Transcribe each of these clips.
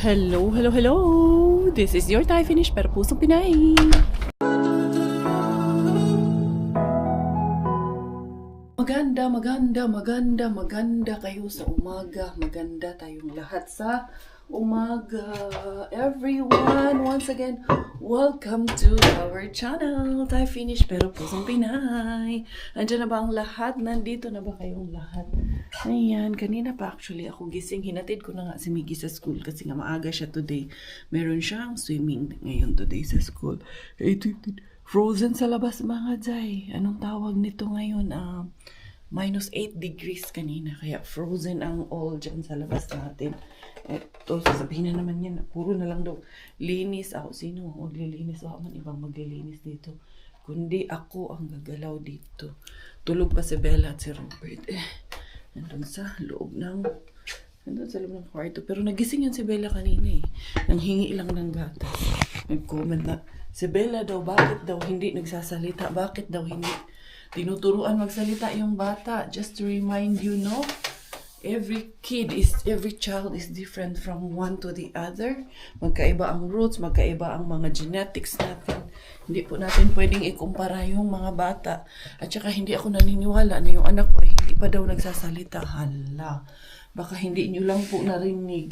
Hello, hello, hello! This is your Thai finish pero pusong Pinay. Maganda kayo sa umaga. Maganda tayong lahat sa umaga. Everyone, once again, welcome to our channel, Thai finish pero pusong Pinay. Andiyan na ba ang lahat? Nandito na ba kayong lahat? Ayan, kanina pa actually ako gising. Hinatid ko na nga si Miggy sa school kasi nga maaga siya today. Meron siyang swimming ngayon today sa school. Frozen sa labas mga Jai. Anong tawag nito ngayon? Minus 8 degrees kanina. Kaya frozen ang all dyan sa labas natin. Ito, sasabihin na naman yan. Puro na lang daw. Linis ako. Sino maglilinis? Wala man ibang maglilinis dito. Kundi ako ang gagalaw dito. Tulog pa si Bella at si Robert. Nandun sa loob ng kwarto. Pero nagising yan si Bella kanina eh. Nanghingi lang ng gatas. Nag-comment na, si Bella daw, bakit daw hindi nagsasalita? Bakit daw hindi? Tinuturuan magsalita yung bata. Just to remind you, no? Every child is different from one to the other. Magkaiba ang roots, magkaiba ang mga genetics natin. Hindi po natin pwedeng ikumpara yung mga bata. At saka hindi ako naniniwala na yung anak ko ay hindi pa daw nagsasalita. Hala, baka hindi nyo lang po narinig.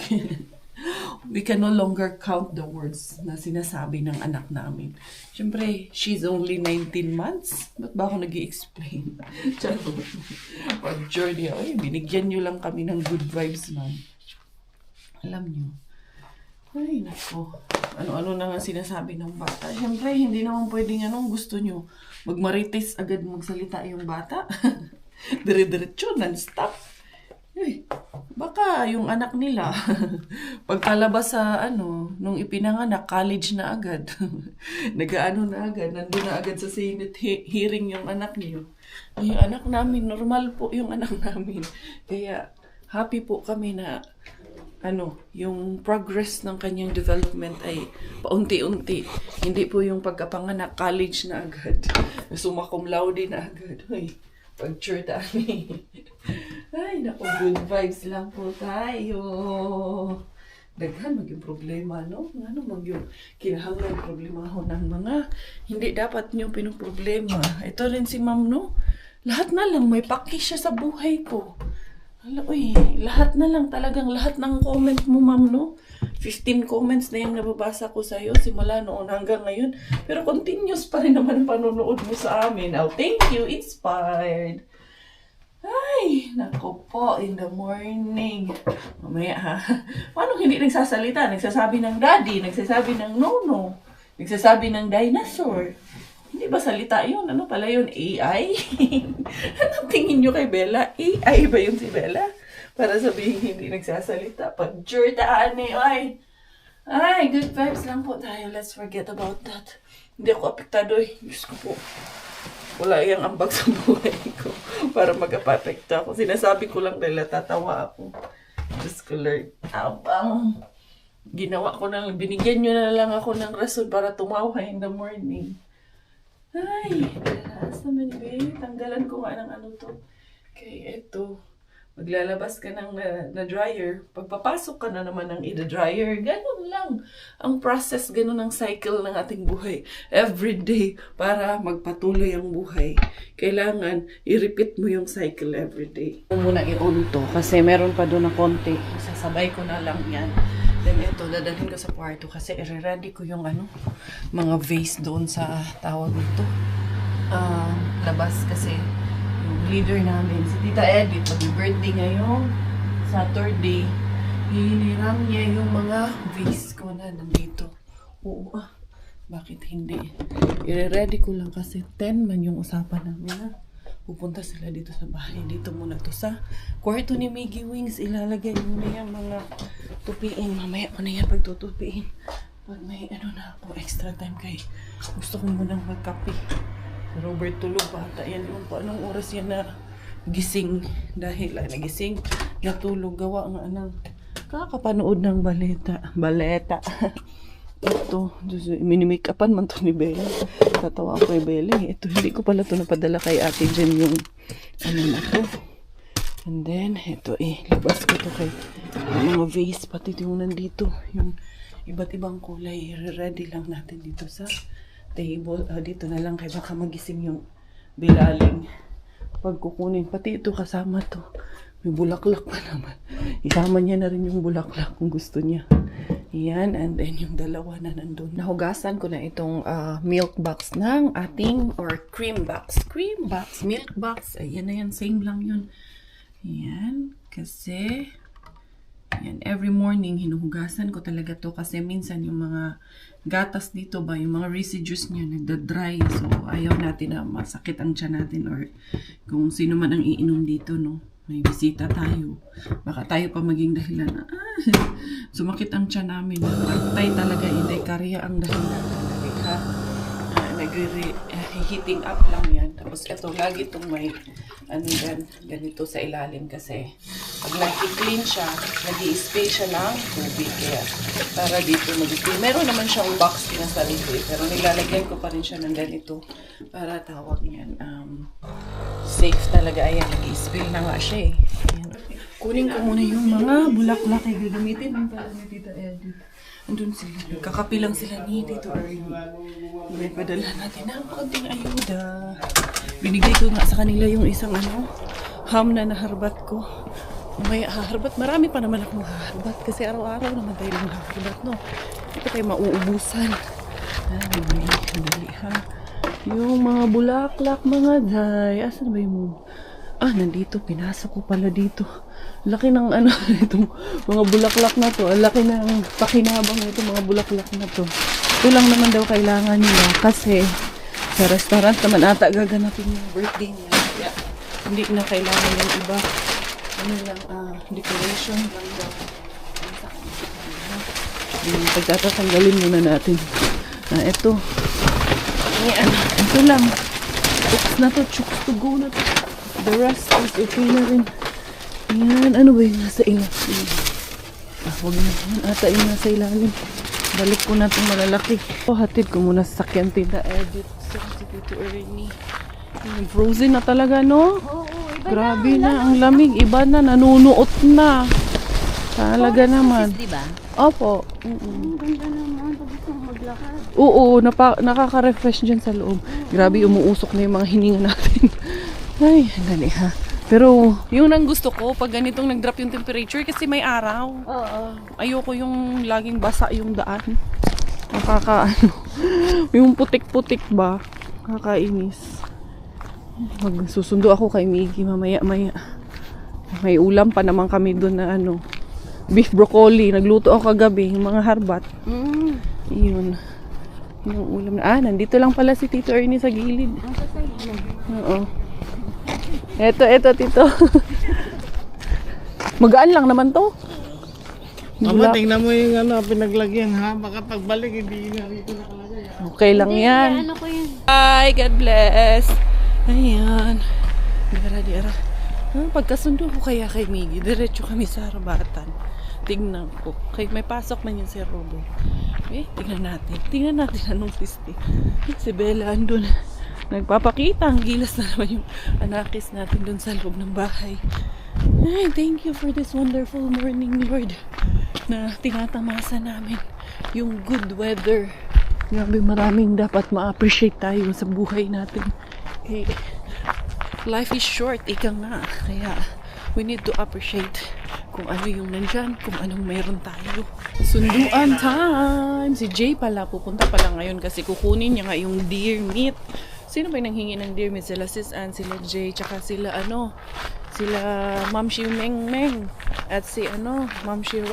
We can no longer count the words na sinasabi ng anak namin. Siyempre, she's only 19 months. Ba't ba ako nag-i-explain? Pag journey, binigyan nyo lang kami ng good vibes, man. Alam nyo. Ay, nako. Ano-ano na nga sinasabi ng bata. Siyempre, hindi naman pwedeng anong gusto nyo. Magmarites agad magsalita yung bata. Dire-diretso, non-stop. Baka yung anak nila, pagkalabas sa nung ipinanganak, college na agad. Nag-ano na agad, nandun na agad sa Senate hearing yung anak niyo. Yung anak namin, normal po yung anak namin. Kaya happy po kami na yung progress ng kanyang development ay paunti-unti. Hindi po yung pagkapanganak, college na agad. Summa cum laude na agad. Pag-sure tayo. Ay, naku, good vibes lang po tayo. Daghan maging problema, no? Yung kinahanglan problema ho ng mga hindi dapat nyo pinoproblema. Ito rin si ma'am, no? Lahat na lang, may paki siya sa buhay ko. Lahat na lang, talagang lahat ng comment mo, ma'am, no? 15 comments na yung nababasa ko sa'yo simula noon hanggang ngayon. Pero continuous pa rin naman panonood mo sa amin. Oh, thank you, inspired. Ay, nako po, in the morning. Mamaya ha. Paano hindi nagsasalita? Nagsasabi ng daddy, nagsasabi ng nono, nagsasabi ng dinosaur. Hindi ba salita yun? Ano pala yun? AI? Anong tingin nyo kay Bella? AI ba yun si Bella? Para sabihin hindi nagsasalita. Pag-jortaan eh. Ay, good vibes lang po tayo. Let's forget about that. Hindi ako apektado eh. Diyos ko po. Wala yung ambag sa buhay ko para mag-apekto ako. Sinasabi ko lang dahil tatawa ako. Diyos ko, Lord. Abang ginawa ko na lang. Binigyan nyo na lang ako ng rason para tumawa in the morning. Ay, asa man ba? Tanggalan ko nga ng to. Okay, eto. Maglalabas ka ng na-dryer. Pagpapasok ka na naman ng i-dryer. Ganun lang. Ang process, ganun ang cycle ng ating buhay. Every day, para magpatuloy ang buhay. Kailangan, i-repeat mo yung cycle every day. Muna i-on to kasi meron pa doon na konti. Sasabay ko na lang yan. Then ito, dadalhin ko sa kwarto kasi i-ready ko yung mga vase doon sa tawag nito. Labas kasi yung leader namin, si Tita Edith, mag-birthday ngayong Saturday. Hiniram niya yung mga vase ko na nandito. Oo, bakit hindi? I-ready ko lang kasi 10 man yung usapan namin pupunta sila dito sa bahay. Dito muna to sa kwarto ni Miggy Wings. Ilalagay muna yung mga tupiin. Mamaya ko na yan pagtutupiin. Pag may na ako, extra time kay gusto ko munang magkape. Robert tulog bata yan yung anong oras yan na gising dahil nagising natulog gawa nga kakapanood ng baleta. Ito, minimake upan man to ni Bella. Tatawa ako kay Bella. Ito, hindi ko pala to napadala kay Ate Jen yung na to. And then, ito labas ko to kay Yung mga vase, pati yung nandito, yung iba't ibang kulay, ready lang natin dito sa table. Dito na lang kaya baka magising yung bilaling pag kukunin. Pati ito kasama to. May bulaklak pa naman. Isama niya na rin yung bulaklak kung gusto niya. Yan, and then yung dalawa na nandun. Nahugasan ko na itong milk box ng ating, or cream box. Cream box, milk box. Ayan na yan, same lang yun. Yan, kasi yan, every morning hinuhugasan ko talaga to kasi minsan yung mga gatas dito ba, yung mga residues niya nagda-dry. So, ayaw natin na masakit ang tiyan natin or kung sino man ang iinom dito, no? May bisita tayo. Baka tayo pa maging dahilan na, sumakit ang tiyan namin. Tay talaga, hindi karya ang dahilan talaga. Nag-heating up lang yan. Tapos ito, lagi itong may ganito sa ilalim kasi pag nag-clean siya, nag-i-spray siya ng tubig. Kaya para dito mag-clean. Meron naman siyang box na sa likod, pero nilalagyan ko pa rin siya ng ganito para tawag niyan. Safe talaga. Ayan, nag-i-spray na nga siya eh. Ayan. Kunin ko muna yung mga bulaklak ay gagamitin ng pala ni Tita Edith. Andun sila. Kakapi lang sila ni Tito Ernie. May padala natin ng konting ayuda. Binigay ko nga sa kanila yung isang ham na naharbat ko. May haharbat. Marami pa naman akong haharbat. Kasi araw-araw naman tayo lang haharbat, no? Ito tayo mauubusan. Dali ha. Yung mga bulaklak, mga day. Asan ba yung... nandito. Pinasok ko pala dito. Laki ng itong mga bulaklak na to. Laki ng pakinabang nito mga bulaklak na to. Ito lang naman daw kailangan nila kasi sa restaurant naman ata gaganapin yung birthday niya. Kaya hindi na kailangan yung iba. Decoration lang daw. Pagtatanggalin muna natin. Ito. Ayan. Ito lang. Chooks na to. Chooks to go na to. The rest is okay na rin. Ayan, ano ba yung nasa ilalim? Huwag na naman ata yung nasa ilalim. Balik ko na itong malalaki. Hatid ko muna sa sakyan Tita Edith. Si Tito Ernie. Frozen na talaga, no? Grabe na, ang lamig. Iba na, nanunuot na. Talaga naman. Diba? Opo. Ang ganda naman. Tapos nang maglakad. Oo, nakaka-refresh dyan sa loob. Grabe, umuusok na yung mga hininga natin. Ay, dali ha. Pero, yung nang gusto ko, pag ganitong nag-drop yung temperature, kasi may araw. Oo. Ayoko yung laging basa yung daan. Yung putik-putik ba? Kakainis. Magsusundo ako kay Miggy mamaya-maya. May ulam pa naman kami doon na beef broccoli. Nagluto ako kagabi, yung mga harbat. Yun. Yung ulam na. Nandito lang pala si Tito Ernie sa gilid. Oo. Eto, Tito. Magaan lang naman to. Mama, tingnan mo yung pinaglagyan ha. Baka pagbalik, hindi na rito nakalagay. Okay lang yan. Ano ko yun? Bye, God bless. Ayan. Dira. Pagkasundo ko kaya kay Miggy, diretso kami sa harabatan. Tingnan ko. May pasok man yun si Robo. Tingnan natin. Tingnan natin anong siste. Si Bella andun. Nagpapakita. Ang gilas na naman yung anakis natin dun sa loob ng bahay. Ay, thank you for this wonderful morning, Lord. Na tinatamasa namin yung good weather. Grabe, maraming dapat ma-appreciate tayo sa buhay natin. Okay. Life is short, ika nga. Kaya, we need to appreciate kung ano yung nandyan, kung anong meron tayo. Sunduan time! Si Jay pala, pupunta pala ngayon kasi kukunin niya nga yung deer meat. Sino ba yung nanghingi ng deer meat? Sila Sis Ann, sila Jay, tsaka sila sila Ma'am Shi Meng Meng, at si Ma'am Shi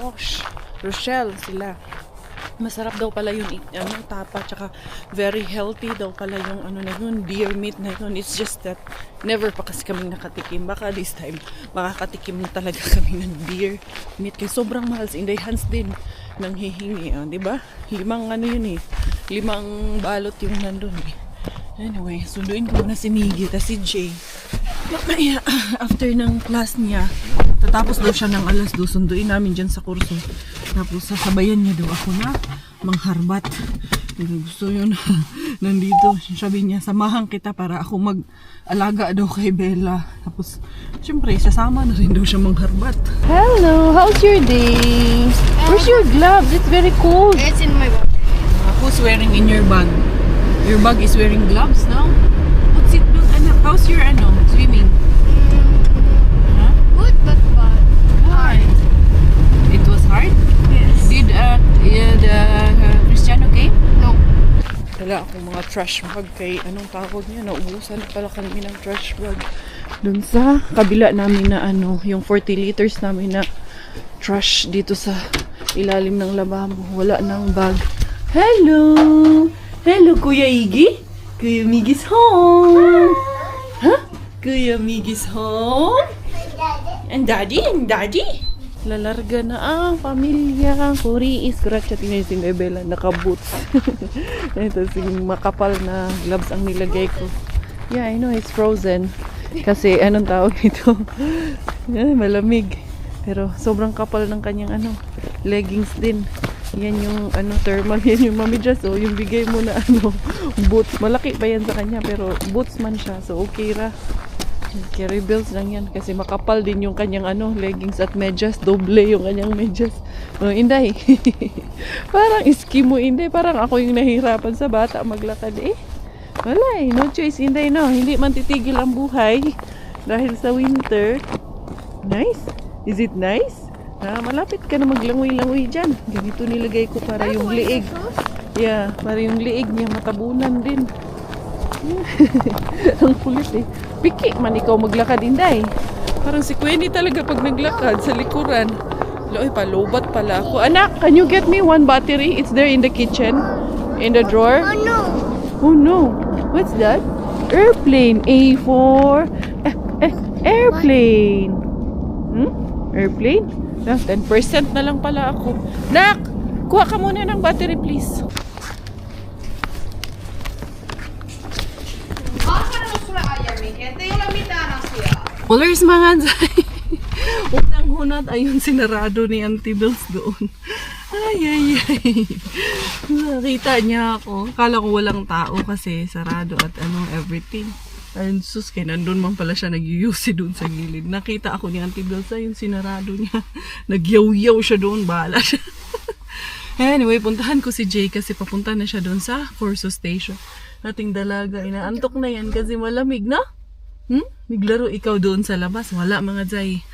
Rochelle, sila. Masarap daw pala yung tapa, tsaka very healthy daw pala yung na yun, deer meat na yun. It's just that never pa kasi kami nakatikim. Baka this time makakatikim na talaga kami ng deer meat kasi sobrang mahal. Sa Inday Hans din nang hihingi, diba? 5 yun 5 balot yung nandun Anyway, sunduin ko muna si Miggy at si Jay. Mamaya, after ng class niya, tatapos daw siya ng 2:00, sunduin namin dyan sa kurso. Tapos sasabayan niya daw ako na mangharbat. Gusto yun na nandito. Sabi niya, samahan kita para ako mag-alaga daw kay Bella. Tapos, syempre, sasama na rin daw siya mangharbat. Hello! How's your day? Where's your gloves? It's very cold. It's in my bag. Who's wearing in your bag? Your bag is wearing gloves now? What's it? Anak, how's your swimming? Good but bad. Why? It was hard? Yes. Did the Cristiano came? No. Wala akong mga trash bag kay anong tawag niya, naubusan na pala kami ng trash bag. Dun sa kabila namin na yung 40 liters namin na trash dito sa ilalim ng lababo. Wala nang bag. Hello! Hello, Kuya Iggy? Kuya Miggy's home! Huh? Kuya Miggy's home? And Daddy? And Daddy? Lalarga na ang pamilya. Puri is correct siya. Tingnan si Bella, naka-boots. Ito, makapal na gloves ang nilagay ko. Yeah, I know it's frozen. Kasi anong tawag nito? Malamig. Pero sobrang kapal ng kanyang leggings din. Yan yung thermal, yan yung mamidjas. So yung bigay mo na boots. Malaki pa yan sa kanya pero boots man siya. So okay ra. Carry bills lang yan kasi makapal din yung kanyang leggings at medyas. Doble yung kanyang medyas. Inday. Parang iski mo, Inday. Parang ako yung nahihirapan sa bata maglakad Wala no choice, Inday, no. Hindi man titigil ang buhay dahil sa winter. Nice? Is it nice? Malapit ka na maglangoy-langoy dyan. Ganito nilagay ko para yung liig. Yeah, para yung liig niya matabunan din. Ang kulit Piki man ikaw maglakad, Inday. Parang si Queenie talaga pag naglakad sa likuran. Palobat pala ako. Anak, can you get me one battery? It's there in the kitchen. In the drawer. Oh no. Oh no. What's that? Airplane. A for airplane. Airplane? 10% na lang pala ako. Nak! Kuha ka muna ng battery, please. Colors mga Zay. Unang-hunat ayun sinarado ni Auntie Bells doon. Ay. Nakita niya ako. Akala ko walang tao kasi sarado at everything. Ayun sus, kaya nandun man pala siya nag-yusi doon sa gilid. Nakita ako ni Auntie Belsa, yung sinarado niya. Nagyaw-yaw siya doon, bahala siya. Anyway, puntahan ko si Jay kasi papunta na siya doon sa Corso Station. Ating dalaga, inaantok na yan kasi malamig na. Naglaro ikaw doon sa labas. Wala mga Jay.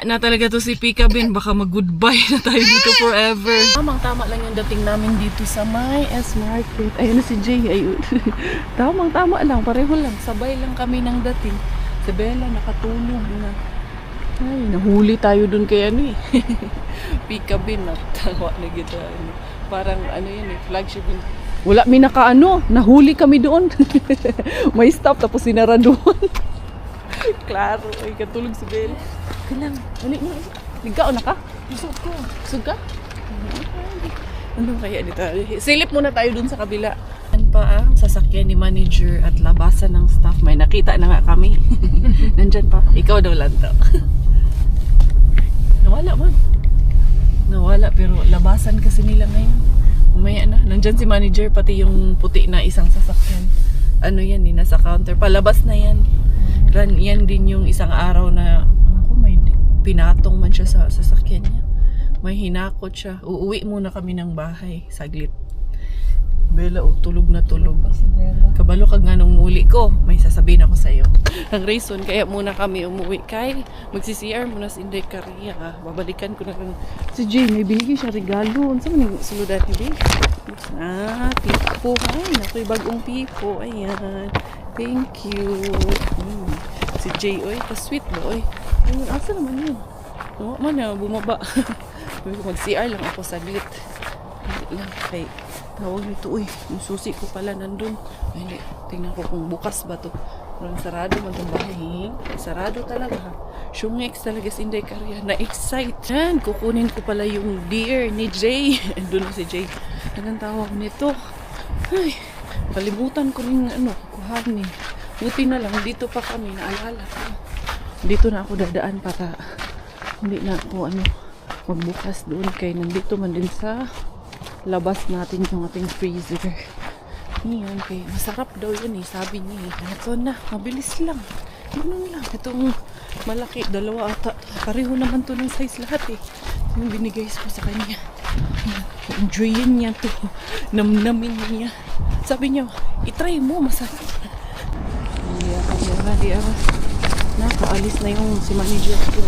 Na talaga to si Pika Bin. Baka mag-goodbye na tayo dito forever. Tamang-tama lang yung dating namin dito sa May S Market. Ayun na si Jay. Ayun. Tamang-tama lang. Pareho lang. Sabay lang kami ng dating. Si Bella nakatulog na. Ay, nahuli tayo dun kay Pika Bin. Natawa na gito. Parang yan flagship yun. Wala may nahuli kami doon. May stop tapos sinara doon. Klaro. Ay, katulog si Bella. Kailang, ligaw na ka? Busog ko. Busog ka? Ano kaya dito? Silip muna tayo dun sa kabila. Yan pa ang sasakyan ni manager at labasan ng staff. May nakita na nga kami. Nandyan pa. Ikaw daw lang to. Nawala man. Nawala pero labasan kasi nila ngayon. Umaya na. Nandyan si manager pati yung puti na isang sasakyan. Yan, nasa counter. Palabas na yan. Yan din yung isang araw na pinatong man siya sa sasakyan niya. May hinakot siya. Uuwi muna kami ng bahay. Saglit. Bella, tulog na tulog. Kabalo ka nga nung muli ko. May sasabihin ako sa'yo. Ang reason, kaya muna kami umuwi. Kay, magsi-CR muna si Inday Karia. Babalikan ko na lang. Si Jay, may binigay siya regalo. Saan mo suludan ni Jay? Pipo. Ay, nako'y bagong pipo. Ayan. Thank you. Si Jay, ka-sweet mo, Ayun, asa naman yun? Bumaba. Mag-CR lang ako saglit. Hindi lang. Kay, tawag nito, yung susi ko pala nandun. Hindi, tingnan ko kung bukas ba to. Parang sarado man itong bahay. Sarado talaga. Syungex talaga si Inday Karia. Na-excite. Yan, kukunin ko pala yung deer ni Jay. Doon na si Jay. Anong tawag nito? Ay, kalimutan ko rin kuhanin. Buti na lang, dito pa kami, naalala ko. Dito na ako dadaan para hindi na ako magbukas doon kay nandito man din sa labas natin yung ating freezer. Yan, kaya masarap daw yun eh, sabi niya eh. Ito na, mabilis lang. Ganun lang. Itong malaki, dalawa ata. Pareho naman to ng size lahat eh. Yung binigay ko sa kanya. Enjoyin niya to. Namnamin niya. Sabi niya, itry mo, masarap. Di ara. Nakaalis na yung si manager ko.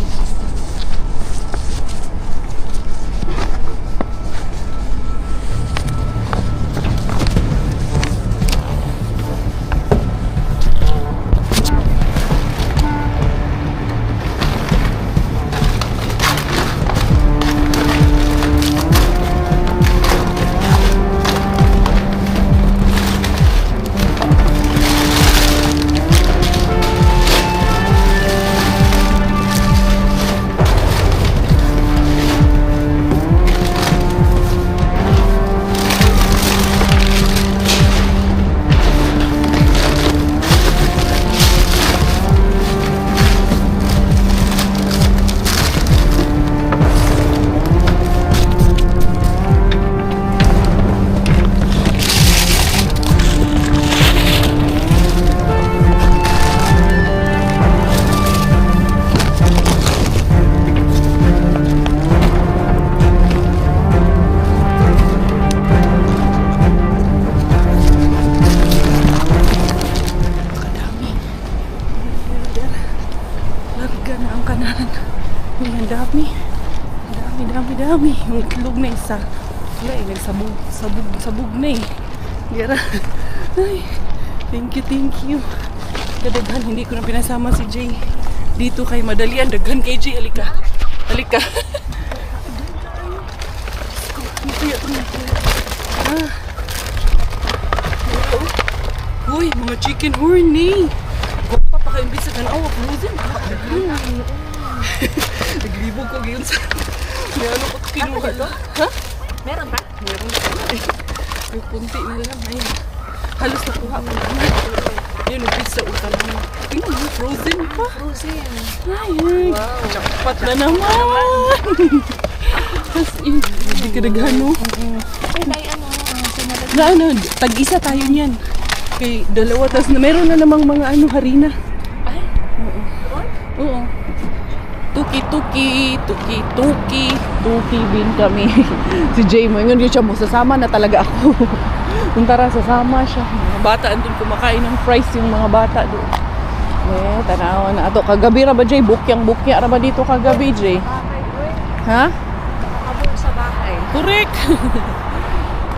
Dami. Yung itlog na isa. Wala eh, nagsabog na eh. Yara. Ay, thank you. Kadaghan, hindi ko na pinasama si Jay. Dito kay Madalian, daghan kay Jay. Halika. Uy, mga chicken horny. Gupa pa kayo bisa kan awak frozen. Naglibog ko ngayon sa... May ano ko kinuha lang. Ha? Meron pa? Meron pa. May punti na lang. Ayan. Halos nakuha ko lang. Ayan, yung pizza utan mo. Tingnan mo, frozen pa. Frozen. Ayan. Wow. Jackpot na naman. Tapos, hindi ka naghano. Kay ano, tag-isa tayo niyan. Kay dalawa. Tapos meron na namang mga harina. Ay? Oo. Tuki bin kami. Si Jay mo, yun siya mo, sasama na talaga ako. Kung tara, sasama siya. Mga bata, andun kumakain ng fries yung mga bata doon. Tanaw na ato. Kagabi ra ba, Jay? Bukya ra ba dito kagabi, Jay? Ha? Abot sa bahay. Correct.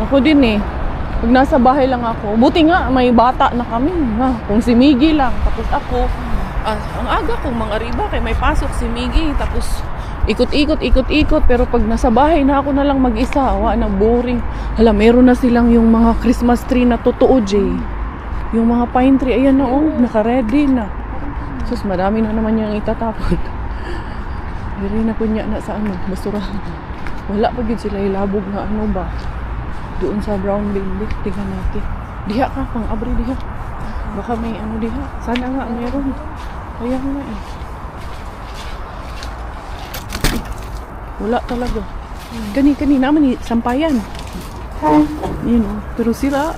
Ako din eh. Pag nasa bahay lang ako, buti nga, may bata na kami. Kung si Miggy lang, tapos ako, ang aga kong mga riba kay may pasok si Miggy, tapos ikot-ikot, pero pag nasa bahay na ako na lang mag-isa, awa na boring. Hala, meron na silang yung mga Christmas tree na totoo, Jay. Yung mga pine tree, ayan na naka-ready na. Sus, marami na naman yung itatapon. Diri na kunya na sa basurahan. Wala pa gid sila ilabog na ba. Doon sa brown building, tingnan natin. Diha ka, pang-abri diha. Baka may diha. Sana nga meron. Kaya nga eh. Wala talaga. Kani naman eh, sampayan. Yun pero sira.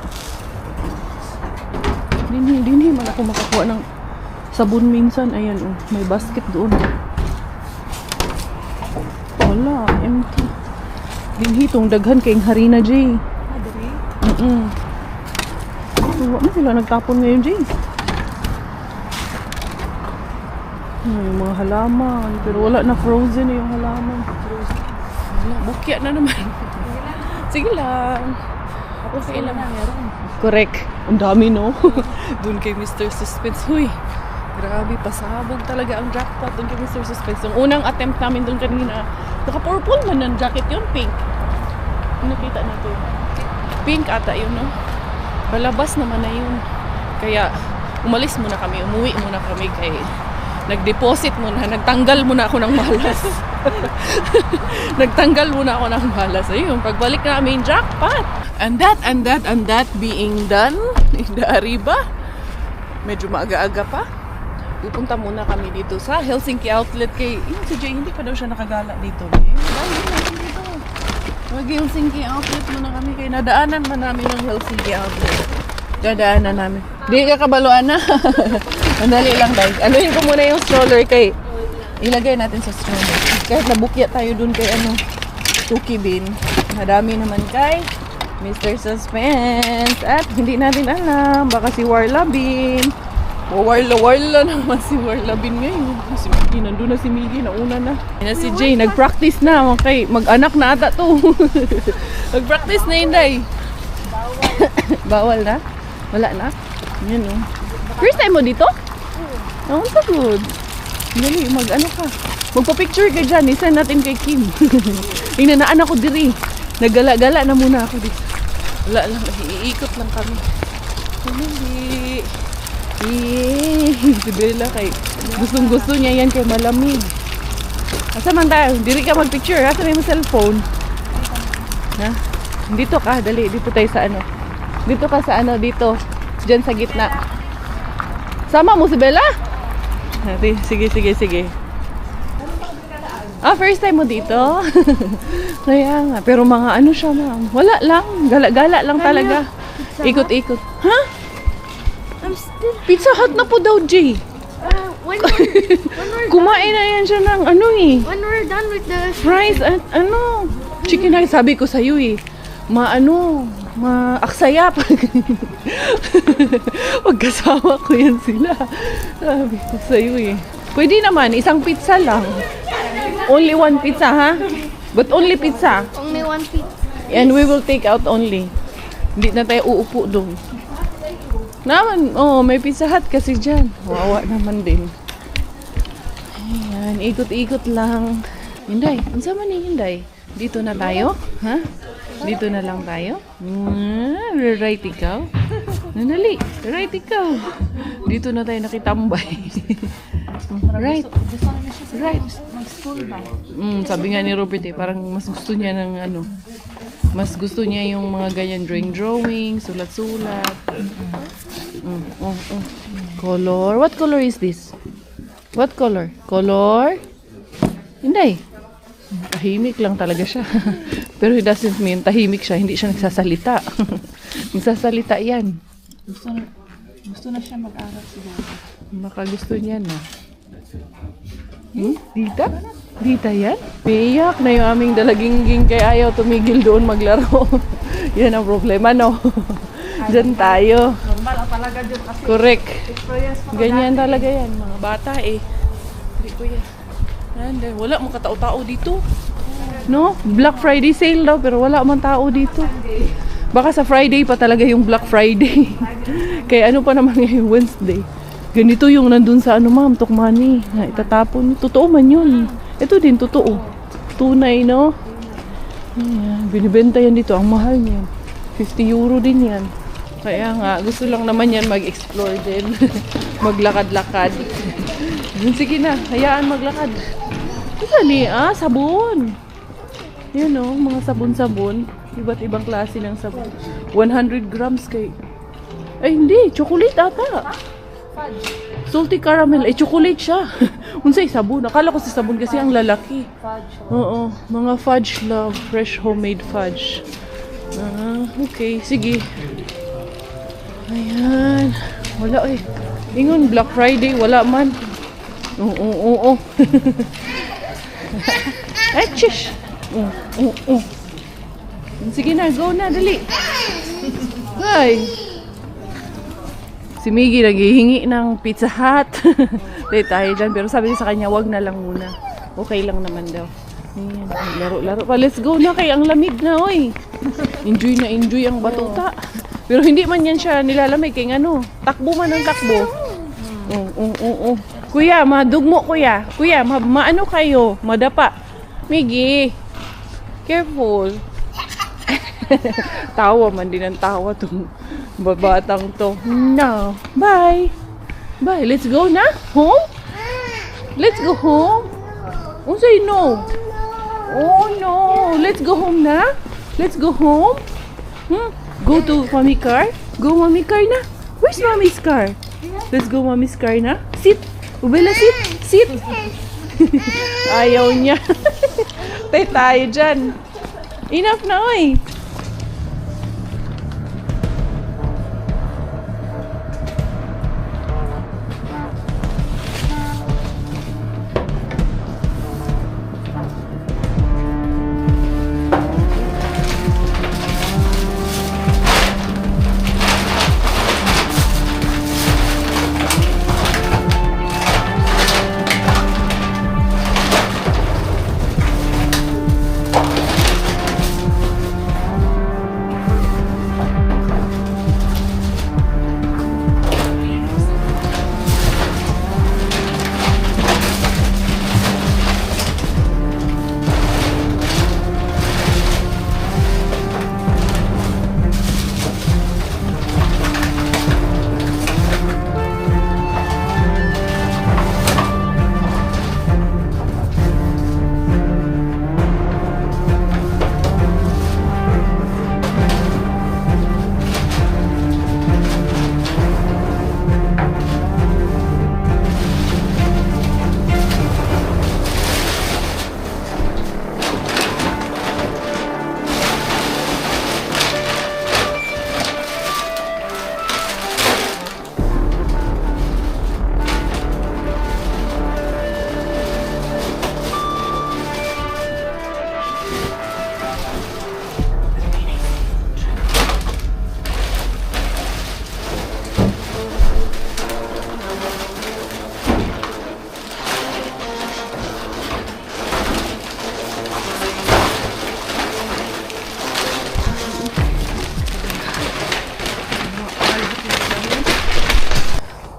Dinhi man ako makakuha ng sabon minsan. Ayan may basket doon. Wala, empty. Dinhi itong daghan kayong harina, Jay. Diri? Wala na sila nagtapon ngayon, Jay. Yung mga halaman. Pero wala na, frozen yung halaman. Wala, bukya na naman. Sige lang. Ako sa ilan na meron. Correct. Ang dami, no? Doon kay Mr. Suspense. Huy, grabe, pasabog talaga ang jackpot doon kay Mr. Suspense. Yung unang attempt namin doon kanina, naka-purple man ng jacket yun, pink. Nakita na to. Pink ata yun, no? Balabas naman na yun. Kaya, umuwi muna kami kay nag-deposit muna, nagtanggal muna ako ng malas. Ayun, pagbalik namin, jackpot! And that being done, dari ba? Medyo maaga-aga pa. Pupunta muna kami dito sa Helsinki Outlet kay si Jay, hindi pa daw siya nakagala dito. Dito. Mag-Helsinki outlet muna kami kaya nadaanan man namin ng Helsinki outlet. Dadaanan namin. Di ka kabaluan na. Mandali lang guys. Anuhin ko muna yung stroller kay ilagay natin sa stroller. Kahit nabukya tayo dun kay Tuki Bin. Madami naman kay Mr. Suspense. At hindi natin alam. Baka si Warla Bin. Warla naman si Warla Bin ngayon. Si Miggy, nandun na si Miggy. Nauna na. Yan na si Jay. Nag-practice na. Okay, mag-anak na ata to. Nag-practice na Inday. Bawal na? Wala na? Yan o. First time mo dito? Oo, so good. Dali, mag-ano ka. Magpa-picture ka dyan. Isend natin kay Kim. Inanaan ako diri. Naggala-gala na muna ako dito. Wala lang. Iikot lang kami. Hindi. Si Bella kay gustong-gusto niya yan kay malamig. Asa man tayo? Diri ka mag-picture. Asa may mo cellphone? Ha? Dito ka. Dali. Dito tayo sa ano. Dito ka sa ano. Dito. Diyan sa gitna. Sama mo si Bella? Sige. First time mo dito? Kaya nga. Pero mga ano siya, ma'am. Wala lang. Gala-gala lang talaga. Ikot-ikot. Ha? I'm still... Pizza Hut na po daw, Jay. When we're Kumain na yan siya ng ano eh. when we're done with the... Fries at ano. Chicken nuggets. Sabi ko sa'yo eh. Maaksaya. Pagkasama ko yan sila. Sabi ko sa'yo eh. Pwede naman, isang pizza lang. Only one pizza, ha? But only pizza. Only one pizza. And we will take out only. Hindi na tayo uupo doon. Naman, may Pizza Hut kasi dyan. Wawa naman din. Ayan, ikot-ikot lang. Hinday, ang sama ni Hinday. Dito na tayo? Ha? Dito na lang tayo? Right ikaw? Nanali, right ikaw. Dito na tayo nakitambay. Right. Right. Mag-school ba? Sabi nga ni Robert parang mas gusto niya ng ano. Mas gusto niya yung mga ganyan drawing, sulat-sulat. Color. What color is this? What color? Color? Hindi. Tahimik lang talaga siya. Pero it doesn't mean tahimik siya. Hindi siya nagsasalita. Nagsasalita yan. Gusto na siya mag-aral siguro. Baka gusto niya na. Dita? Dita yan? Piyak na yung aming dalagingging kaya ayaw tumigil doon maglaro. Yan ang problema, no? Diyan tayo. Normal talaga dyan kasi. Correct. Ganyan talaga yan. Mga bata eh. Hindi ko yan. Wala mong katao-tao dito. No? Black Friday sale daw pero wala man tao dito. Baka sa Friday pa talaga yung Black Friday. Kaya ano pa naman ngayon Wednesday. Ganito yung nandun sa ano ma'am, Tukmani. Na itatapon. Totoo man yun. Ito din totoo. Tunay, no? Ayan. Binibenta yan dito. Ang mahal niyan. 50 euro din yan. Kaya nga, gusto lang naman yan mag-explore din. Maglakad-lakad. Sige na, hayaan maglakad. Ito ni, sabon. Yan o, mga sabon-sabon. Iba't ibang klase ng sabon. 100 grams kay... Ay hindi, chocolate ata. Salty caramel, chocolate siya. Unsay sabon. Akala ko si sabon kasi ang lalaki. Oo, mga fudge love. Fresh homemade fudge. Okay, sige. Ayan. Wala eh. Ingon, Black Friday, wala man. Oo. Ay, shish. Sige na, go na, dali. Ay. Si Miggy naghihingi ng Pizza Hut. Tayo dyan. Pero sabi niya sa kanya, wag na lang muna. Okay lang naman daw. Ayan, laro-laro pa. Let's go na kay ang lamig na, oy. Enjoy na enjoy ang batuta. Pero hindi man yan siya nilalamig. Kaya ano, takbo man ang takbo. Kuya, madugmo kuya. Kuya, maano kayo? Madapa. Miggy, careful. Tawa man din ang tawa tong babatang to. No. Bye. Bye. Let's go na? Home? Let's go home? Say no. Oh no. Let's go home na? Let's go home? Go to mommy car? Go mommy car na? Where's mommy's car? Let's go mommy's car na? Sit. Ubela, sit. Sit. Ayaw niya. Tayo dyan. Enough na, oy.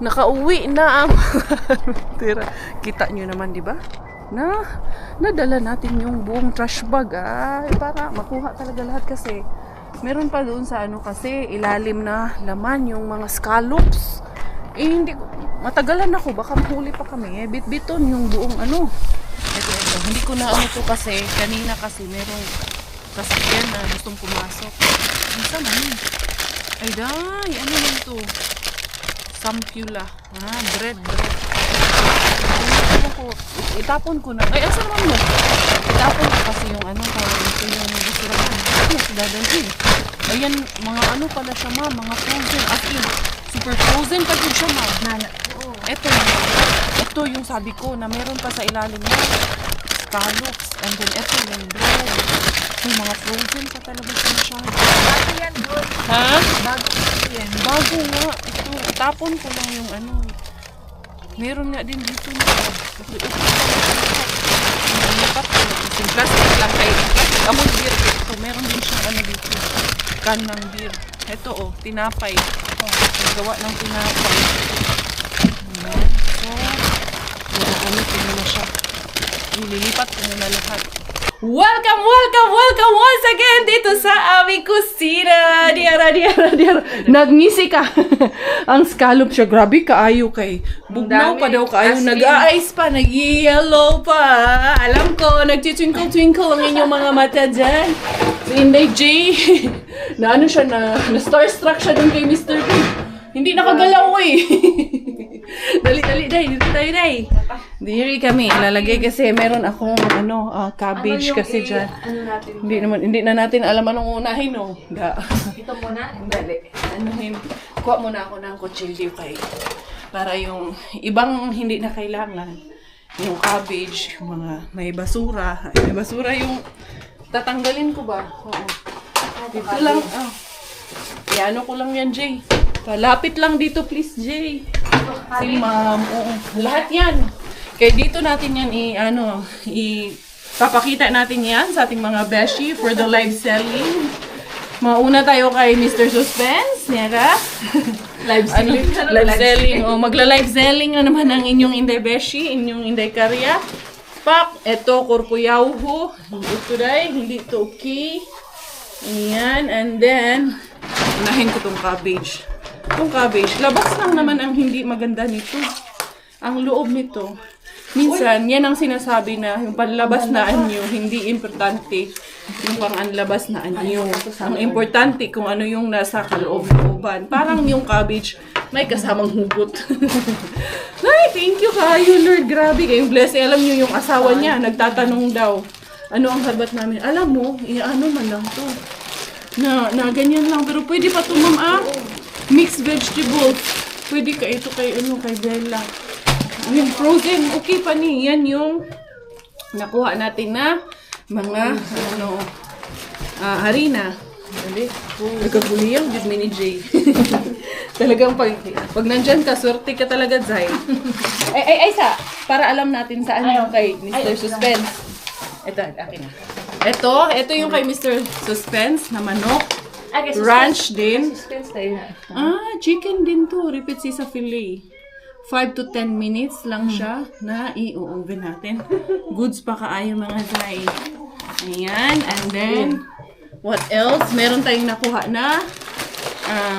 Nakauwi na ang tira. Kita nyo naman, di ba? Nadala natin yung buong trash bag para makuha talaga lahat kasi meron pa doon sa kasi ilalim na laman yung mga scallops. Hindi matagalan ako, baka mahuli pa kami. Bit-biton yung buong ito. Hindi ko na to kasi kanina kasi merong sasakyan na gustong pumasok. Isa na yun. Ay day, ano yun to? Sampula. Bread. Itapon ko na. Ay, asa naman mo? Itapon ko kasi yung kaya ito yung basurahan. Mas dadalhin. Ayan, mga pala siya ma, mga frozen. As in, super frozen pa din siya ma. Ito yung sabi ko na meron pa sa ilalim niya. Scallops. And then ito yung bread. May mga frozen pa talaga siya. Bago yan, doon. Ha? Bago yan. Bago nga. Ito, tapon ko lang yung meron nga din dito na. Yung plastic lang kayo. Amon beer dito. Meron din siyang dito. Can ng beer. Ito tinapay. Gawa ng tinapay. So, ko na siya. Ililipat ko muna lahat. Welcome once again dito sa aming kusina. Diara. Nagngisi ka. Ang scallop siya. Grabe kaayo kay. Bugnaw pa daw kaayo. Nag-a-ice pa. Nag-yellow pa. Alam ko, nag-twinkle ang inyong mga mata dyan. Si Inday J. Na siya na-starstruck siya dun kay Mr. P. Hindi nakagalaw Dali, dito tayo, Day. Diri kami, lalagay kasi meron akong cabbage kasi dyan. Hindi na natin alam anong unahin, Ito muna? Dali. Kuha muna ako ng kutsilyo para yung ibang hindi na kailangan. Yung cabbage, yung mga may basura. May basura yung tatanggalin ko ba? Oo. Dito lang. Iano ko lang yan, Jay. Palapit lang dito, please, Jay. Si ma'am. Oo. Lahat yan. Kaya dito natin yan papakita natin yan sa ating mga beshi for the live selling. Mauna tayo kay Mr. Suspense. Nera. Live selling. Live selling. Magla-live selling na naman ang inyong Inday Beshi, inyong Inday Karya. Pak, eto, korpuyawho. Ito day, hindi ito okay. Ayan, and then, unahin ko tong cabbage. Itong cabbage, labas lang naman ang hindi maganda nito. Ang loob nito. Minsan, yan ang sinasabi na yung panlabas na anyo, hindi importante yung pang-anlabas na anyo. Ang importante kung ano yung nasa kaloob-looban. Parang yung cabbage, may kasamang hugot. Ay, thank you kayo, Lord. Grabe kayong bless. Alam nyo yung asawa niya, nagtatanong daw. ano ang harbat namin. Alam mo, ano man lang to. Na ganyan lang. Pero pwede pa to, ma'am, mixed vegetables. Pwede ka ito kay Bella. Yung frozen, okay pa ni. Yan yung nakuha natin na mga, harina. Nagkaguliyaw, Diyos mini J. Talagang pag nandyan ka, swerte ka talaga, Zay. Ay, para alam natin saan yung kay Mr. Suspense. Ito, akin na. Ito yung kay Mr. Suspense na manok. Ranch din. Chicken din to. Repeat sa fillet. 5 to 10 minutes lang siya na i-oven natin. Goods pa kaayo mga Zay. Ayan. And then, what else? Meron tayong nakuha na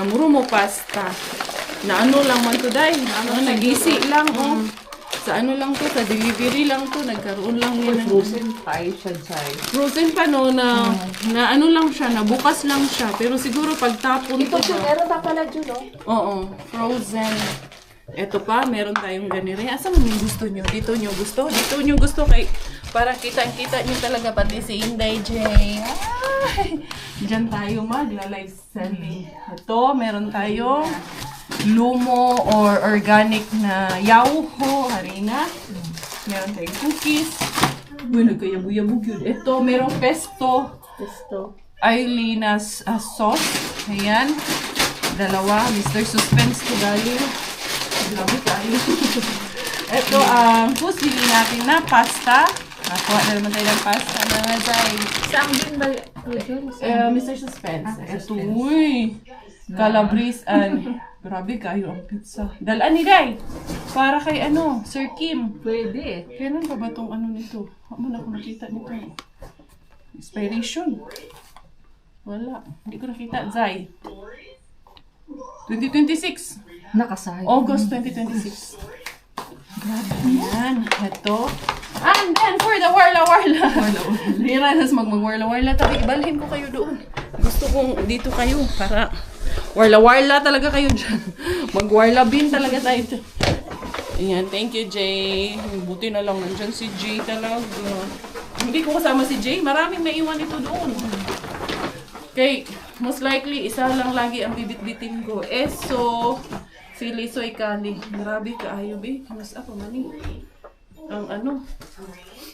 murumo pasta. Na ano lang man to, Day. Nagisi lang, Sa ano lang to, sa delivery lang to. Nagkaroon lang yan. Frozen pa siya, Zay. Frozen pa, no? Na ano lang siya, na bukas lang siya. Pero siguro pagtapon Ito siya, meron pa pala dyan, no? Oo, frozen. Ito pa, meron tayong ganire. Asa mo yung gusto nyo? Dito nyo gusto? Dito nyo gusto kay para kita-kita nyo talaga pati si Inday J. Ay! Diyan tayo magla-live selling. Ito, meron tayong lumo or organic na yauho, harina. Meron tayong cookies. Uy, nagkayabuyabog yun. Ito, merong pesto. Ailina's sauce. Ayan. Dalawa. Mr. Suspense to galing. Grabe tayo. Ito ang pusili natin na pasta. Nakuha na naman tayo ng pasta na Zay. Saan din ba yun? Mr. Suspense. Ito, uy. Calabrese and grabe kayo ang pizza. Dalaan ni Day. Para kay Sir Kim. Pwede. Kailan pa ba itong nito? Ano na ako nakita nito? Expiration. Wala. Hindi ko nakita. Zay. 2026. Nakasayang. August 2026. Grabe yan. Ito. And then, for the warla-warla. Hiranas mag-warla-warla. Tabi, ibalhin ko kayo doon. Gusto kong dito kayo para warla-warla talaga kayo dyan. Mag-warla bin talaga tayo dyan. Ayan, thank you, Jay. Buti na lang nandyan si Jay talaga. Hindi ko kasama si Jay. Maraming naiwan ito doon. Okay, most likely, isa lang lagi ang bibit-bitin ko. Eso, Philly soy candy. Grabe ka, be. Mas ako, mani. Ang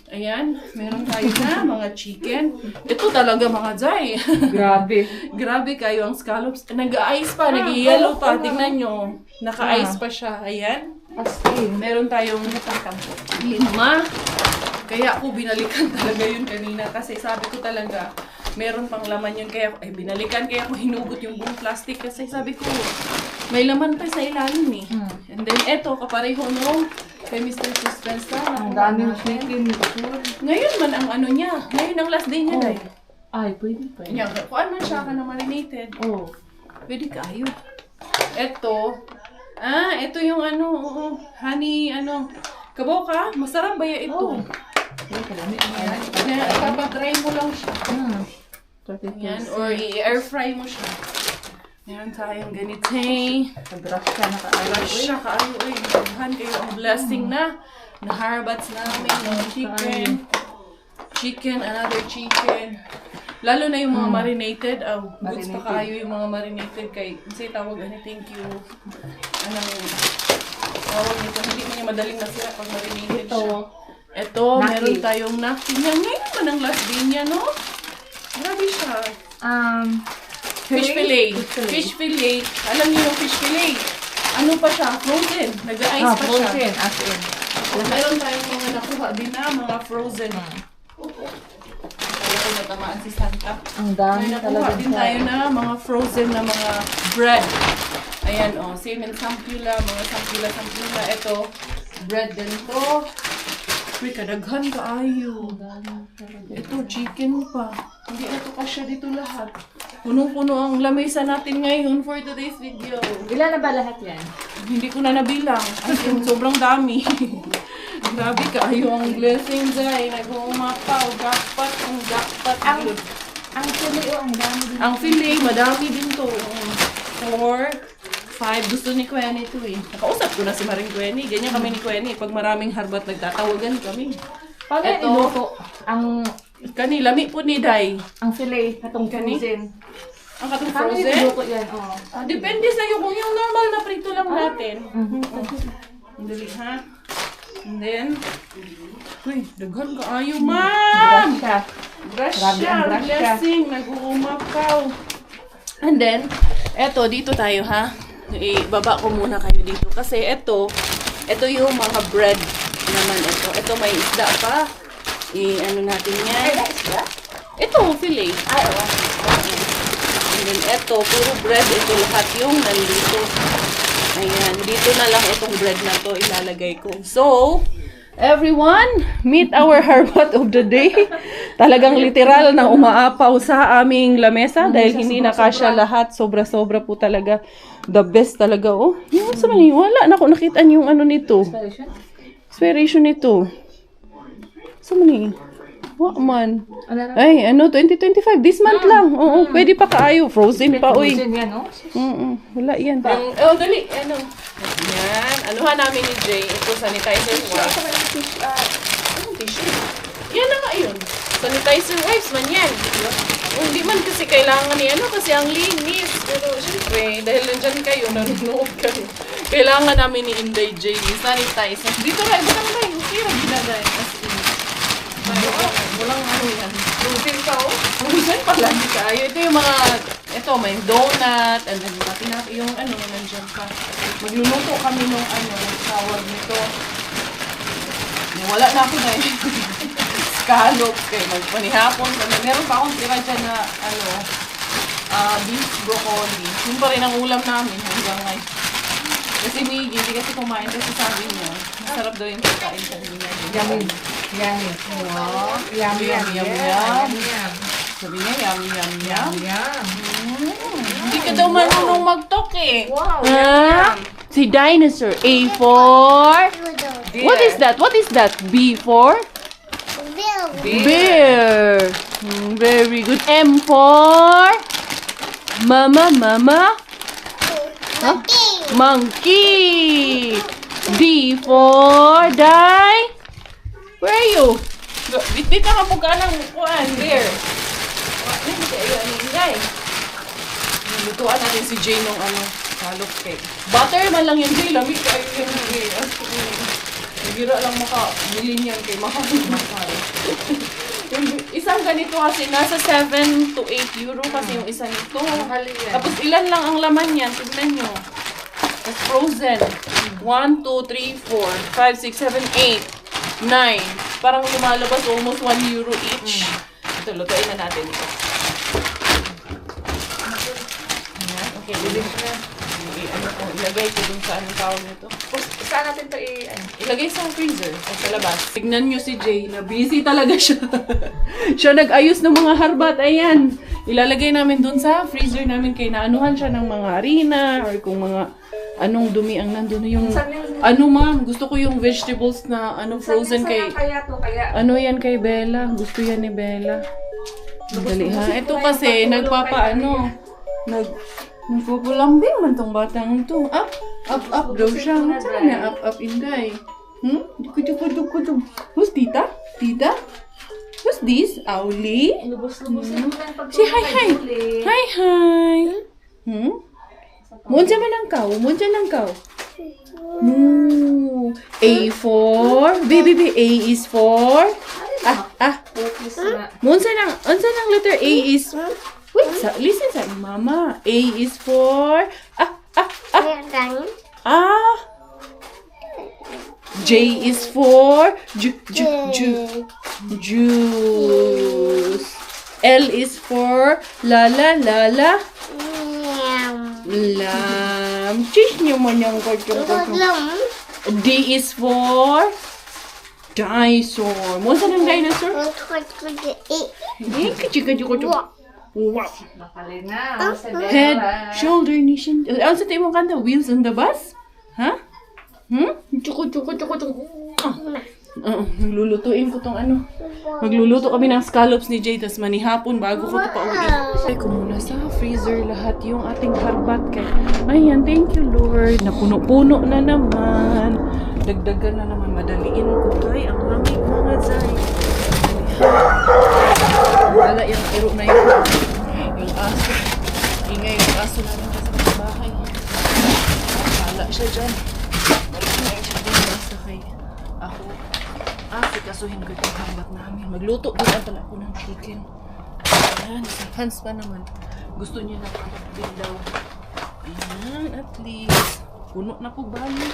ayan, meron tayo na mga chicken. Ito talaga mga Zay. Grabe. Grabe kayo ang scallops. Nag-ice pa, nag-yellow pa. Tingnan nyo. Naka-ice pa siya. Ayan. Meron tayong lima. Kaya ako binalikan talaga yun kanina. Kasi sabi ko talaga, meron pang laman yun. Kaya binalikan. Kaya ako hinugot yung buong plastic. Kasi sabi ko, may laman pa sa ilalim eh. And then eto, kapareho nung kay Mr. Suspense na. Ang daming chicken. Ngayon man ang niya. Ngayon ang last day niya, Day. Ay, pwede pa. Yeah, kuan man siya ka na marinated. Pwede kayo. Ito. Ito yung honey, kabaw ka? Masarap ba ya ito? Ayan. Kaya ipapag-dry mo lang siya. Ayan, or i-air fry mo siya. Meron tayong ganito. Nag-rush ka na kaayo. Rush siya kaayo. Daghan kayo ang blessing na naharbats namin ng chicken, another chicken. Lalo na yung mga marinated. Goods pa kaayo yung mga marinated kay kasi tawag thank you. Tawag nito. Hindi mo niya madaling nasira pag marinated siya. Ito, meron tayong naki. Ngayon man ang last day niya, no? Grabe siya. Fish fillet. Fish fillet. Alam niyo yung fish fillet. Ano pa siya? Frozen. Nag-ice pa siya. Frozen, as in. Meron tayong mga nakuha din na mga frozen. Kaya ko natamaan si Santa. Ang dami May talaga. nakuha din tayo na mga frozen na mga bread. Ayan, same in sampula, mga sampula. Ito, bread din to. Uy, kadaghan ka ayo. Ito, chicken pa. Hindi na to kasya dito lahat. Punong-puno ang lamesa natin ngayon for today's video. Ilan na ba lahat yan? Hindi ko na nabilang. As in, sobrang dami. Grabe ka, ayo ang blessings ay. Nag-umapaw, jackpot, ang jackpot. Ang fillet, ang dami din. Ang fillet, madami din to. 4, 5. Gusto ni Kwenny to eh. Nakausap ko na si Maring Kwenny. Ganyan kami ni Kwenny. Pag maraming harbat, nagtatawagan kami. Paano Ito. iluto? Ang Kani, lami po ni Day. Ang fillet, katong frozen. Ang katong Paano yung frozen? luto yan? Oo. Depende sa'yo kung yung normal na prito lang natin. Dali, ha? And then, uy, daghan ka ayo, ma'am! Grasya. Grasya, Grabe ang grasya. blessing, nag-uumapaw. And then, eto, dito tayo, ha? Ibaba ko muna kayo dito. Kasi eto yung mga bread naman ito. Ito may isda pa. Ano natin yan? Ito, fillet. Ay, oo. And then eto, puro bread. Ito lahat yung nandito. Ayan, dito na lang itong bread na to ilalagay ko. So, everyone, meet our harbat of the day. Talagang literal na umaapaw sa aming lamesa dahil hindi na kasya lahat. Sobra-sobra po talaga. The best talaga, oh. Yung sa mani, wala na ako nakita yung ano nito. Expiration nito. Sa mani. What man? Ay, ano, 2025. This month lang. Oo, pwede pa kaayo. Frozen pa, uy. Frozen yan, no? Wala yan. Oh, dali. Ano? Yan. Anuhan namin ni Jay. Ito, sanitizer wipes. Anong tissue? Yan na nga yun. Sanitizer wipes man yan. Hindi man kasi kailangan ni ano kasi ang linis. Pero syempre, dahil nandyan kayo, nanonood kayo. Kailangan namin ni Inday Jay ni sanitizer. Dito rin, baka naman yung kira ginagay. As in. Walang ano yan. Frozen pa, oh. Frozen pa lang kayo. Ito yung mga, ito, may donut, and then yung ano, nandyan pa. Magluluto kami nung ano, tawag nito. Wala na ako na yun. Scallops kayo. Magpanihapon. Meron pa akong tira dyan na, ano, beef broccoli. Yun pa rin ang ulam namin hanggang ngayon. Kasi Miggy, hindi kasi kumain kasi sabi niya. Masarap daw yung pagkain sa niya. Yummy. Yummy. Wow. Yummy, Yum, yum, yum. yum. Sabi niya, yum, yum, yum. Yum. Hindi ka daw marunong mag-talk eh. Wow. Ha? Si dinosaur. A for? What is that? What is that? B for? Bear. Very good. M for? Mama, mama? Huh? Monkey. D for die. Where are you? Bitit ka po ka ng kuan. Bear. Hindi kayo ano guys. Lutuan natin si Jay nung ano, salop cake. Butter man lang yung Jay, lamig kayo yung Jay. Nagira lang makabili niyan kay mahal. Isang ganito kasi nasa 7 to 8 euro kasi yung isa nito. Tapos ilan lang ang laman niyan, tignan nyo. Tapos frozen. 1, 2, 3, 4, 5, 6, 7, 8, 9. Parang lumalabas almost 1 euro each. Ito, lutuin na natin ito. Okay, bilis na. Ilagay ko dun sa anong tawag nito. Saan natin ito Ilagay sa freezer o sa labas. Tignan nyo si Jay na busy talaga siya. Siya nag-ayos ng mga harbat. Ayan. Ilalagay namin dun sa freezer namin kay naanuhan siya ng mga harina or kung mga anong dumi ang nandun. Yung, ano ma'am, gusto ko yung vegetables na ano frozen kay... Ano yan kay Bella? Gusto yan ni Bella. Dali ha. Ito kasi nagpapaano. Nagpupulambing man tong batang to. Up daw siya. Saan niya up, Inday? Dukudukudukuduk. Who's Tita? Tita? Who's this? Auli? Si hi. Hi. Munja man ang kaw. A for? B. A is for? Munja nang letter A is... Wait, listen sa mama. A is for... J is for... Juice. L is for... Lam. Cheese niyo man yung D is for... Dinosaur. Mo sa ng dinosaur? Wow. Head, shoulder, knee, shin. Ano sa tayo mong kanta? Wheels on the bus? Ha? Chuko. Naglulutuin ko tong ano. Magluluto kami ng scallops ni Jay, tas manihapon bago ko ito pauwi. Ay, ko muna sa freezer lahat yung ating harbat kay. Ayan, thank you Lord. Napuno-puno na naman. Dagdagan na naman. Madaliin ko kay ang lamig mga Zay. Wala yung iro na yun. Yung aso. Ingay yung aso namin kasi sa bahay. Wala siya dyan. Wala na yung siya din basta kay ako. Kasuhin ko yung hambat namin. Magluto din pala ako ng chicken. Ayan, sa Hans pa naman. Gusto niya na din daw. Ayan, at least. Puno na po bali.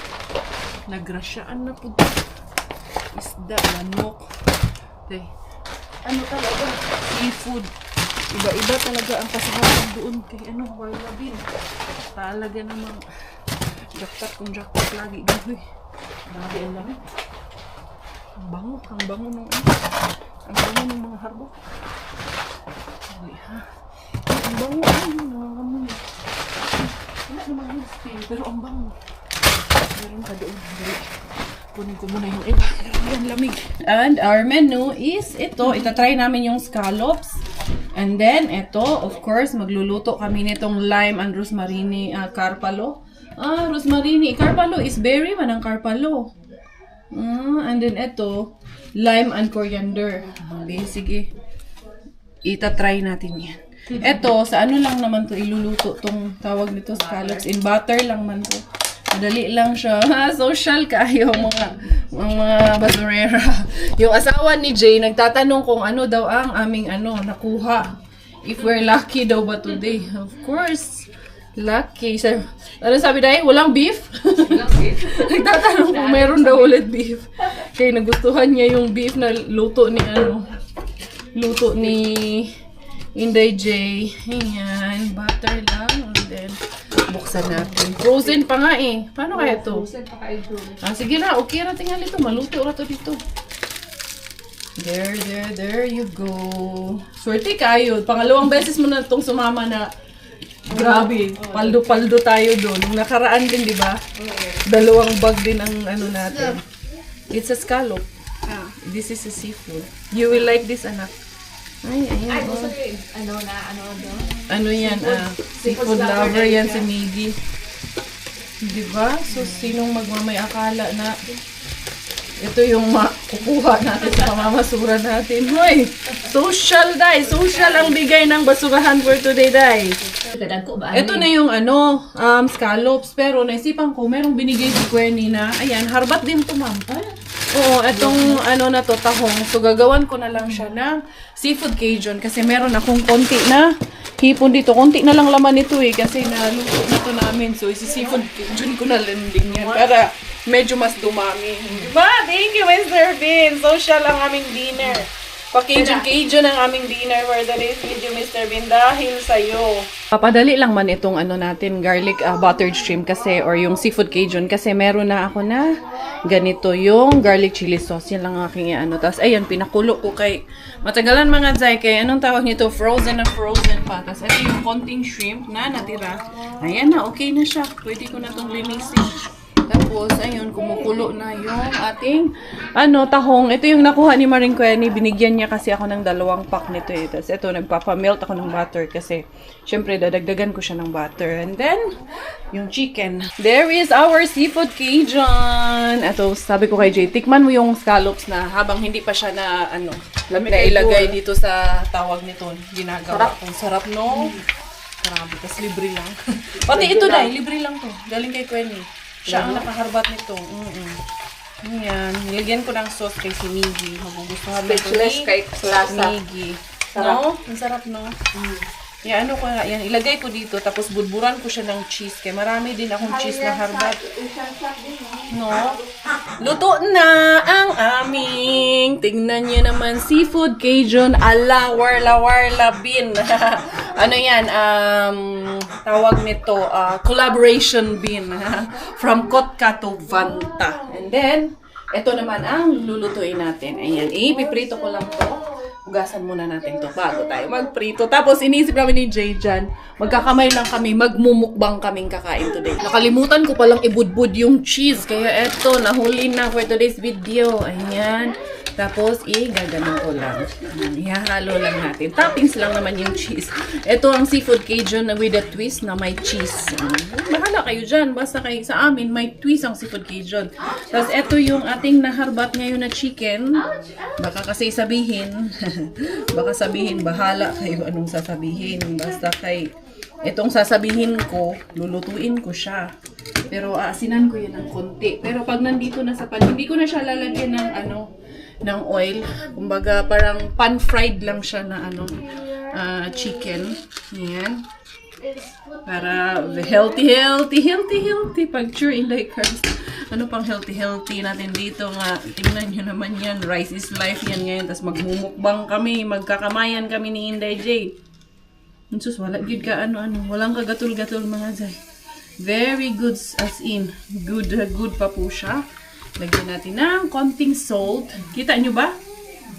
Nagrasyaan na po. Isda, manok. Okay. Ano talaga? Seafood. Iba-iba talaga ang kasaharan doon kay Warla Bin. Talaga namang jackpot kung jackpot lagi. Grabe. Grabe ang lamig. Ang bango ng ang bango ng mga harbo. Uy, ha? Ang bango, nangangamoy. Wala naman yung spin, pero ang bango. Meron ka doon. Kunin ko muna yung iba. Ang lamig. And our menu is ito. Itatry namin yung scallops. And then, ito, of course, magluluto kami nitong lime and rosemary carpalo. Rosemary. Carpalo is berry man ang carpalo. And then ito, lime and coriander. Sige. Itatry natin yan. Ito, sa ano lang naman to iluluto tong tawag nito scallops. In butter lang man to. Madali lang siya. Social kayo mga basurera. Yung asawa ni Jay nagtatanong kung ano daw ang aming nakuha. If we're lucky daw ba today. Of course. Lucky. Ano sabi dahil? Walang beef? Nagtatanong kung meron daw ulit beef. Kaya nagustuhan niya yung beef na luto ni Inday J. Ayan. Butter lang. And then, buksan natin. Frozen pa nga eh. Paano kaya ito? Frozen pa kayo doon. Sige na. Okay na tingnan ito. Maluto na ito dito. There you go. Swerte kayo. Pangalawang beses mo na itong sumama na grabe. Paldo-paldo tayo doon. Nung nakaraan din, di ba? Dalawang bag din ang natin. It's a scallop. This is a seafood. You will like this, anak. Ay, ayan. Gusto ko doon? Ano yan? Seafood lover yan si Miggy. Diba? So, sinong magmamay akala na ito yung makukuha natin sa pamamasura natin. Hoy! Social, day! Social ang bigay ng basurahan for today, day! Ito na yung scallops. Pero naisipan ko, merong binigay si Quenny na, ayan, harbat din to, ma'am. Oo, itong na to, tahong. So, gagawan ko na lang siya ng seafood Cajun kasi meron akong konti na hipon dito. Konti na lang laman nito eh kasi naluto na to namin. So, isi-seafood Cajun ko na lang din yan para medyo mas dumami. Diba? Thank you, Mr. Bean. Social ang aming dinner. Pa-Cajun ang aming dinner for today's video, Mr. Bean, dahil sa'yo. Papadali lang man itong natin, garlic buttered shrimp kasi, or yung seafood Cajun kasi meron na ako na ganito yung garlic chili sauce. Yan lang aking Tapos, ayan, pinakulo ko kay matagalan mga zay. Kay anong tawag nito? Frozen na frozen pa. Tapos, ito yung konting shrimp na natira. Ayan na, okay na siya. Pwede ko na itong linisin. Tapos, ayun, kumukulo na yung ating, tahong. Ito yung nakuha ni Maring Quenny. Binigyan niya kasi ako ng 2 pack nito eh. Tapos, ito, nagpapamelt ako ng butter kasi, syempre, dadagdagan ko siya ng butter. And then, yung chicken. There is our seafood Cajun. Ito, sabi ko kay Jay, tikman mo yung scallops na habang hindi pa siya na, na ilagay dito sa tawag nito. Ginagawa ko. Sarap, no? Grabe, tapos libre lang. Pati ito na, libre lang to. Galing kay Quenny. Siya ang nakaharbat nito. Ayan. Nilagyan ko ng sauce kay si Miggy. Magugustuhan na ito Kay Lasa. Miggy. No? Ang sarap, no? Yan, yan. Ilagay ko dito. Tapos budburan ko siya ng cheese. Kaya marami din akong cheese na harbat. No? Luto na ang aming. Tingnan niyo naman. Seafood Cajun ala Warla Bin. Yan? Tawag nito, collaboration bin from Kotka to Vanta. And then, ito naman ang lulutuin natin. Ayan, ipiprito ko lang to. Hugasan muna natin to bago tayo magprito. Tapos, inisip namin ni Jay dyan, magkakamay lang kami, magmumukbang kaming kakain today. Nakalimutan ko palang ibudbud yung cheese. Kaya eto, nahuli na for today's video. Ayan. Tapos, gaganon ko lang. Ihahalo lang natin. Toppings lang naman yung cheese. Ito ang seafood Cajun with a twist na may cheese. Bahala kayo dyan. Basta kayo sa amin, may twist ang seafood Cajun. Tapos, ito yung ating naharbat ngayon na chicken. Baka kasi sabihin, bahala kayo anong sasabihin. Basta kay, itong sasabihin ko, lulutuin ko siya. Pero asinan ko yun ng konti. Pero pag nandito na sa pan, hindi ko na siya lalagyan ng ng oil. Kumbaga parang pan-fried lang siya na chicken. Yan. Para healthy. Picture in the carbs. Ano pang healthy natin dito nga. Tingnan nyo naman yan. Rice is life yan ngayon. Tapos magmumukbang kami. Magkakamayan kami ni Inday J. Sus, wala good ka walang kagatul-gatul mga Zay. Very good as in. Good pa po siya. Lagyan natin ng konting salt. Kita nyo ba?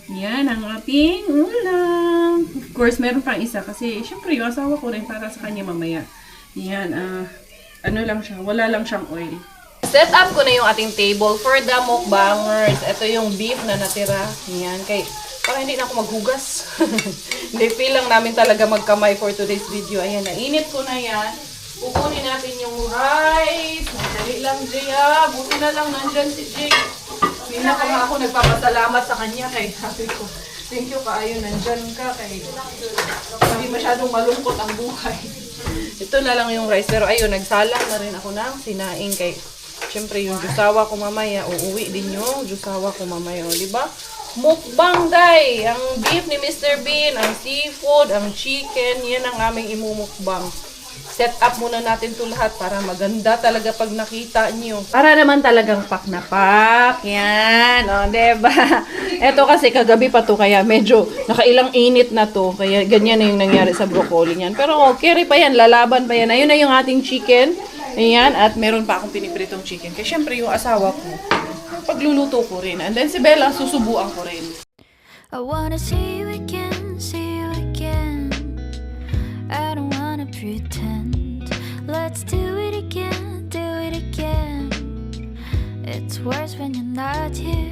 Yan ang ating ulam. Of course, meron pang isa kasi syempre yung asawa ko rin para sa kanya mamaya. Yan, lang siya. Wala lang siyang oil. Set up ko na yung ating table for the mukbangers. Ito yung beef na natira. Yan, para hindi na ako maghugas. Hindi, feel lang namin talaga magkamay for today's video. Ayan, nainit ko na yan. Pukunin natin yung rice. Madali lang, Jay, buti na lang nandyan si Jay. Pinaka nga ako nagpapasalamat sa kanya kay sabi ko, thank you kaayo, nandyan ka kay hindi masyadong malungkot ang buhay. Ito na lang yung rice. Pero ayun, nagsalang na rin ako ng sinaing kay syempre yung jusawa ko mamaya. Uuwi din yung jusawa ko mamaya. O, diba? Mukbang day! Ang beef ni Mr. Bean, ang seafood, ang chicken, yan ang aming imumukbang. Set up muna natin to lahat para maganda talaga pag nakita nyo. Para naman talagang pak na pak. Yan. O, diba? Eto kasi kagabi pa to kaya medyo nakailang init na to. Kaya ganyan na yung nangyari sa broccoli niyan. Pero okay pa yan. Lalaban pa yan. Ayun na yung ating chicken. Ayan. At meron pa akong pinipritong chicken. Kasi syempre yung asawa ko, pagluluto ko rin. And then si Bella, susubuan ko rin. I wanna see you again, see you again. I don't wanna pretend. Let's do it again, do it again. It's worse when you're not here.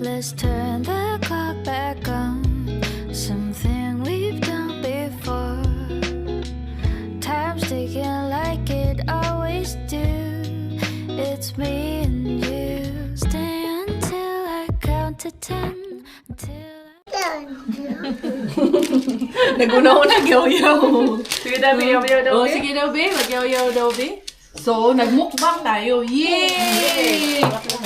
Let's turn the clock back on. Something we've done before. Time's ticking like it always do. It's me and you. Stay until I count to 10. Until Naguna-una, nagyaw-yaw. Sige daw, yaw-yaw daw, be. Sige daw, be. Magyaw-yaw daw, be. So, nagmukbang tayo. Yay!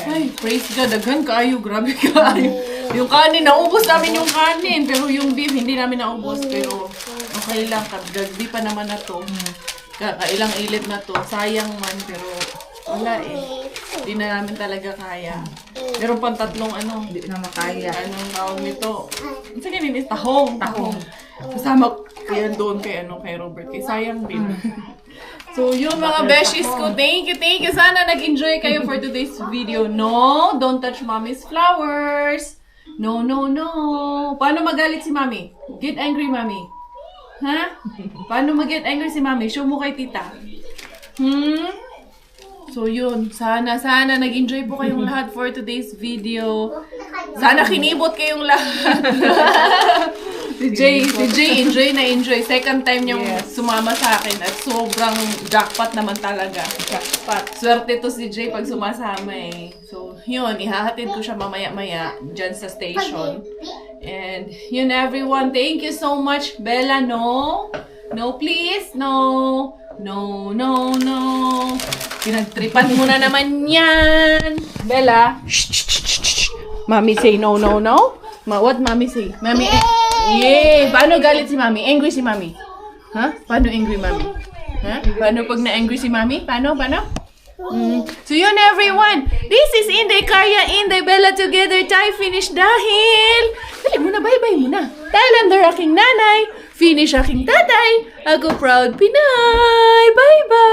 Ay, praise God. Daghan kaayo. Grabe kaayo. Yung kanin, naubos namin yung kanin. Pero yung beef, hindi namin naubos. Pero, okay lang. Kagdi pa naman na to. Kakailang ilit na to. Sayang man, pero wala eh. Hindi na namin talaga kaya. Meron pang tatlong Hindi na makaya. anong tawag nito? Sige nini, tahong. Kasama ko yan doon kay Robert. Kay sayang din. So, yun mga beshies ko. Thank you. Sana nag-enjoy kayo for today's video. No, don't touch mommy's flowers. No. Paano magalit si mommy? Get angry, mommy. Ha? Paano mag-get angry si mommy? Show mo kay tita. So yun, sana nag-enjoy po kayong lahat for today's video. Sana kinibot kayong lahat. si Jay, enjoy. Second time niyang sumama sa akin at sobrang jackpot naman talaga. Jackpot. Swerte to si Jay pag sumasama eh. So yun, ihahatid ko siya mamaya-maya dyan sa station. And yun everyone, thank you so much. Bella, no? No please, no. No. Pinagtripan mo na naman yan. Bella. Shh. Mommy say no. What mommy say? Mommy, yay! Paano galit si mommy? Angry si mommy? Ha? Paano angry mommy? Ha? Paano pag na-angry si mommy? Paano? So yun everyone. This is Inday Karya, Inday Bella together. Tayo finish dahil. Dali mo na, bye-bye mo na. Thailander aking nanay. Finish aking tatay. Ako proud Pinay. Bye-bye.